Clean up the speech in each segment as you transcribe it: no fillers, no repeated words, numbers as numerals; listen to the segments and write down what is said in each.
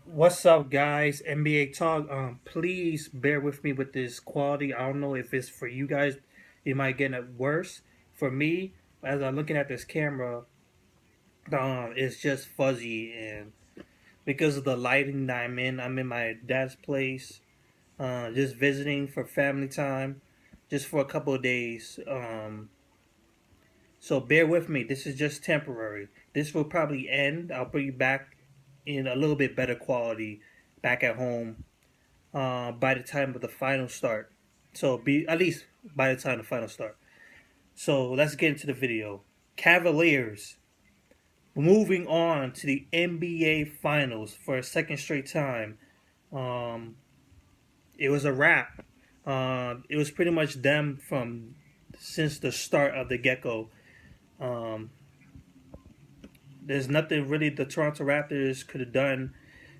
What's up, guys? NBA talk. Please bear with me with this quality. I don't know if it's for you guys. It might get it worse. For me, as I'm looking at this camera, it's just fuzzy, and because of the lighting that I'm in my dad's place, just visiting for family time, just for a couple of days. So bear with me. This is just temporary. This will probably end. I'll bring you back in a little bit better quality back at home by the time of the final start. So be at least by the time the final start. So let's get into the video. Cavaliers moving on to the NBA Finals for a second straight time. Um, it was a wrap. It was pretty much them from since the start of the get-go. Um, there's nothing really the Toronto Raptors could have done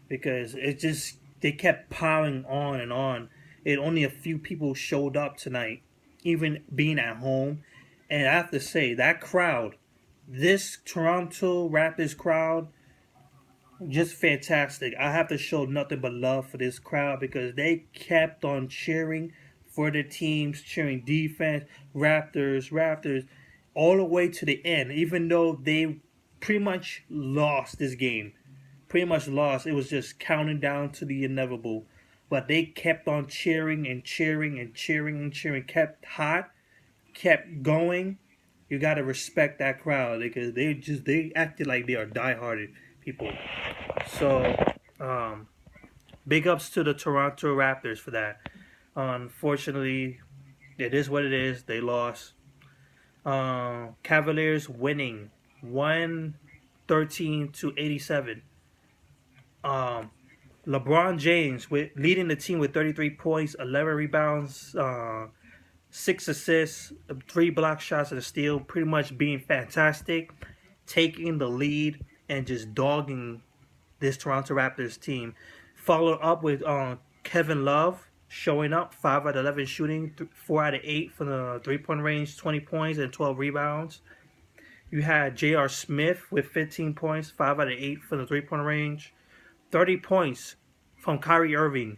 because it just they kept piling on and on. And only a few people showed up tonight, even being at home. And I have to say that crowd, this Toronto Raptors crowd, just fantastic. I have to show nothing but love for this crowd because they kept on cheering for their teams, cheering defense, Raptors, Raptors, all the way to the end. Even though they pretty much lost this game, pretty much lost. It was just counting down to the inevitable. But they kept on cheering and cheering and cheering and cheering. Kept hot, kept going. You gotta respect that crowd because they acted like they are dieharded people. So, um, big ups to the Toronto Raptors for that. Unfortunately, it is what it is. They lost. Cavaliers winning 113-87. Um, LeBron James with leading the team with 33 points, 11 rebounds, 6 assists, 3 block shots, and a steal. Pretty much being fantastic, taking the lead and just dogging this Toronto Raptors team. Followed up with Kevin Love showing up, 5 out of 11 shooting, 4 out of 8 from the 3-point range, 20 points and 12 rebounds. You had J.R. Smith with 15 points, 5 out of 8 from the 3-point range. 30 points from Kyrie Irving,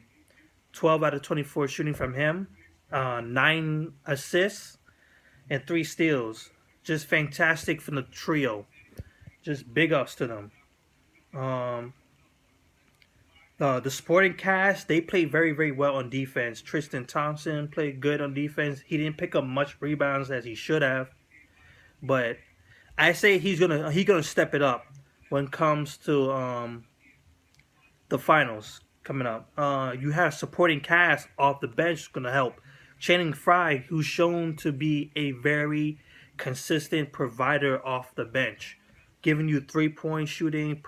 12 out of 24 shooting from him, 9 assists, and 3 steals. Just fantastic from the trio. Just big ups to them. Um, the supporting cast, they played very, very well on defense. Tristan Thompson played good on defense. He didn't pick up much rebounds as he should have, but I say he's gonna step it up when it comes to the finals coming up. You have supporting cast off the bench going to help. Channing Frye, who's shown to be a very consistent provider off the bench, giving you 3-point shooting,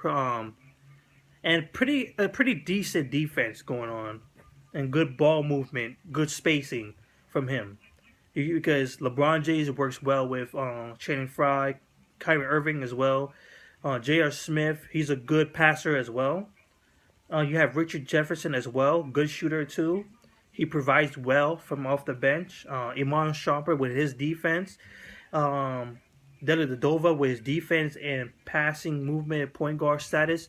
and pretty decent defense going on, and good ball movement, good spacing from him. Because LeBron James works well with Channing Frye, Kyrie Irving as well. J.R. Smith, he's a good passer as well. You have Richard Jefferson as well, good shooter too. He provides well from off the bench. Iman Shumpert with his defense. Dellavedova with his defense and passing movement and point guard status.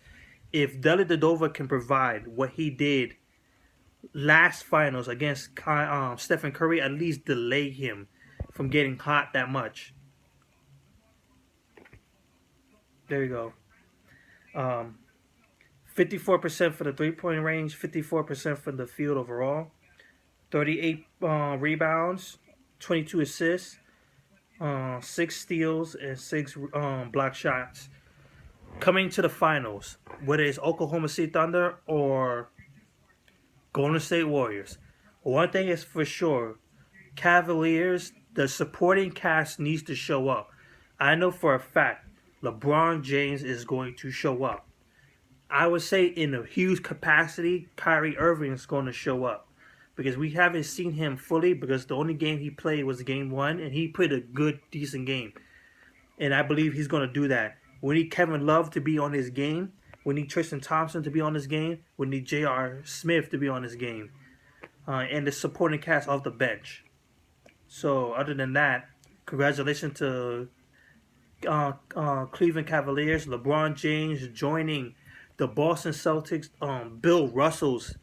If Dellavedova can provide what he did last finals against Stephen Curry, at least delay him from getting hot that much. There you go. Um, 54% for the 3-point range, 54% from the field overall, 38 rebounds, 22 assists, 6 steals, and 6 block shots. Coming to the finals, whether it's Oklahoma City Thunder or Golden State Warriors, one thing is for sure, Cavaliers, the supporting cast needs to show up. I know for a fact LeBron James is going to show up. I would say in a huge capacity, Kyrie Irving is going to show up because we haven't seen him fully because the only game he played was game 1 and he played a good, decent game. And I believe he's going to do that. We need Kevin Love to be on his game. We need Tristan Thompson to be on his game. We need J.R. Smith to be on his game. And the supporting cast off the bench. So other than that, congratulations to Cleveland Cavaliers. LeBron James joining the Boston Celtics, Bill Russell's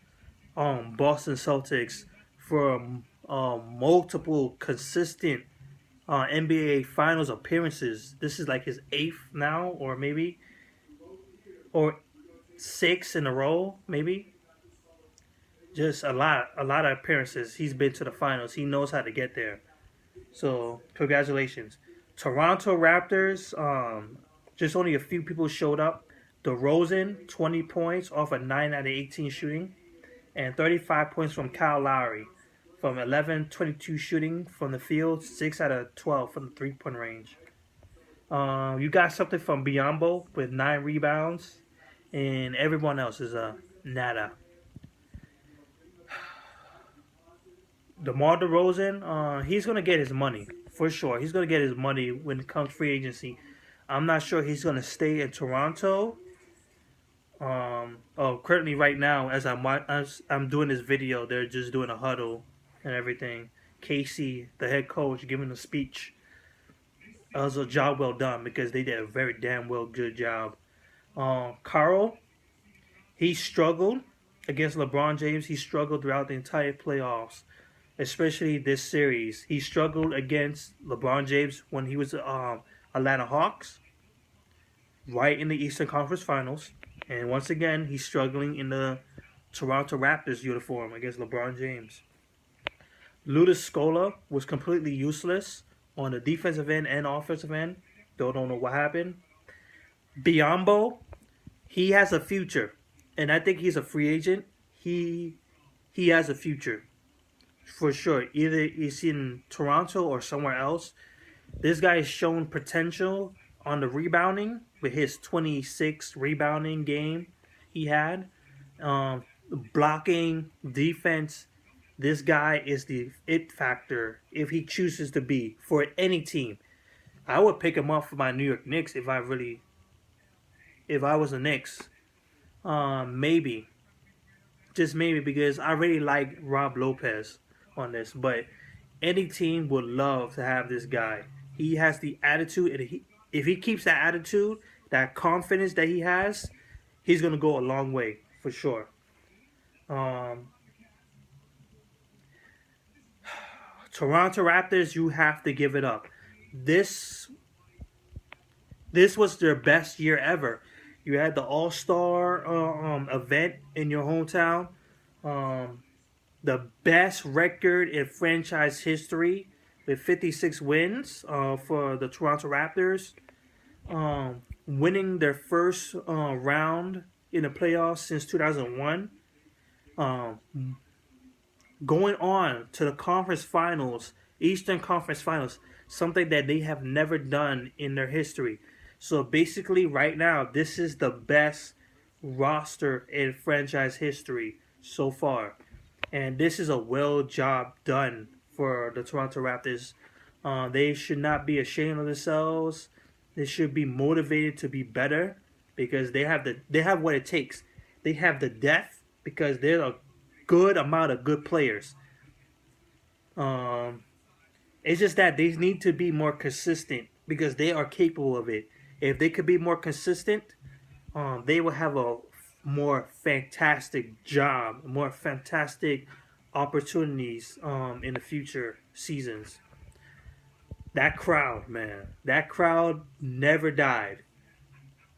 Boston Celtics for multiple consistent NBA Finals appearances. This is like his eighth now, or maybe, or six in a row, maybe. Just a lot of appearances. He's been to the finals. He knows how to get there. So congratulations, Toronto Raptors. Just only a few people showed up. DeRozan, 20 points off a 9 out of 18 shooting, and 35 points from Kyle Lowry, from 11-22 shooting from the field, 6 out of 12 from the 3-point range. You got something from Biyombo with 9 rebounds, and everyone else is a nada. DeMar DeRozan, he's going to get his money, for sure. He's going to get his money when it comes free agency. I'm not sure he's going to stay in Toronto. Currently right now, as I'm doing this video, they're just doing a huddle and everything. Casey, the head coach, giving a speech. It was a job well done because they did a very damn well good job. Carl, he struggled against LeBron James. He struggled throughout the entire playoffs, especially this series. He struggled against LeBron James when he was Atlanta Hawks, right in the Eastern Conference Finals. And once again, he's struggling in the Toronto Raptors uniform against LeBron James. Ludus Scola was completely useless on the defensive end and offensive end. Don't know what happened. Biyombo, he has a future. And I think he's a free agent. He has a future. For sure. Either he's in Toronto or somewhere else. This guy has shown potential on the rebounding with his 26 rebounding game he had. Blocking, defense. This guy is the it factor if he chooses to be for any team. I would pick him up for my New York Knicks if I was the Knicks. Maybe. Just maybe, because I really like Rob Lopez on this. But any team would love to have this guy. He has the attitude, and if he keeps that attitude, that confidence that he has, he's going to go a long way, for sure. Toronto Raptors, you have to give it up. This was their best year ever. You had the All-Star event in your hometown. The best record in franchise history with 56 wins for the Toronto Raptors. Winning their first round in the playoffs since 2001. Going on to the conference finals, Eastern Conference Finals, something that they have never done in their history. So basically right now, this is the best roster in franchise history so far. And this is a well job done for the Toronto Raptors. They should not be ashamed of themselves. They should be motivated to be better because they have what it takes. They have the depth because they're a good amount of good players. It's just that they need to be more consistent because they are capable of it. If they could be more consistent, they will have a more fantastic job, more fantastic opportunities in the future seasons. That crowd, man, that crowd never died.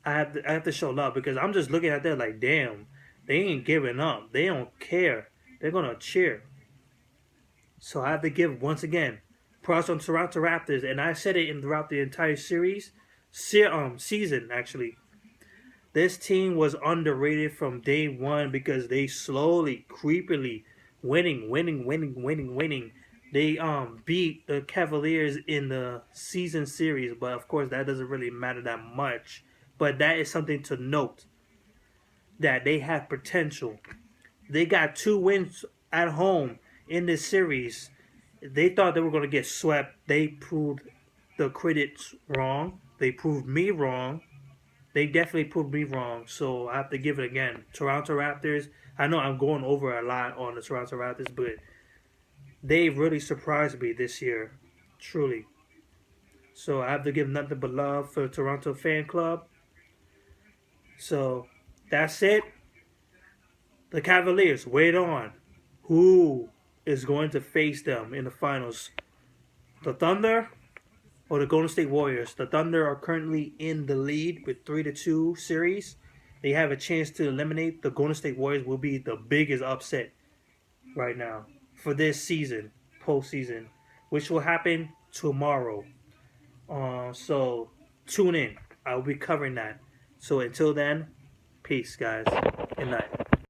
I have to show love because I'm just looking at them like, damn, they ain't giving up. They don't care. They're gonna cheer. So I have to give once again props on Toronto Raptors, and I said it throughout the entire season actually. This team was underrated from day one because they slowly, creepily winning. They beat the Cavaliers in the season series, but of course that doesn't really matter that much. But that is something to note, that they have potential. They got 2 wins at home in this series. They thought they were going to get swept. They proved the critics wrong. They proved me wrong. They definitely proved me wrong. So I have to give it again. Toronto Raptors. I know I'm going over a lot on the Toronto Raptors, but they really surprised me this year. Truly. So I have to give nothing but love for the Toronto fan club. So That's it. The Cavaliers, wait on. Who is going to face them in the finals? The Thunder or the Golden State Warriors? The Thunder are currently in the lead with 3-2 series. They have a chance to eliminate the Golden State Warriors. Will be the biggest upset right now for this season, postseason, which will happen tomorrow. So tune in. I'll be covering that. So until then, peace, guys. Good night.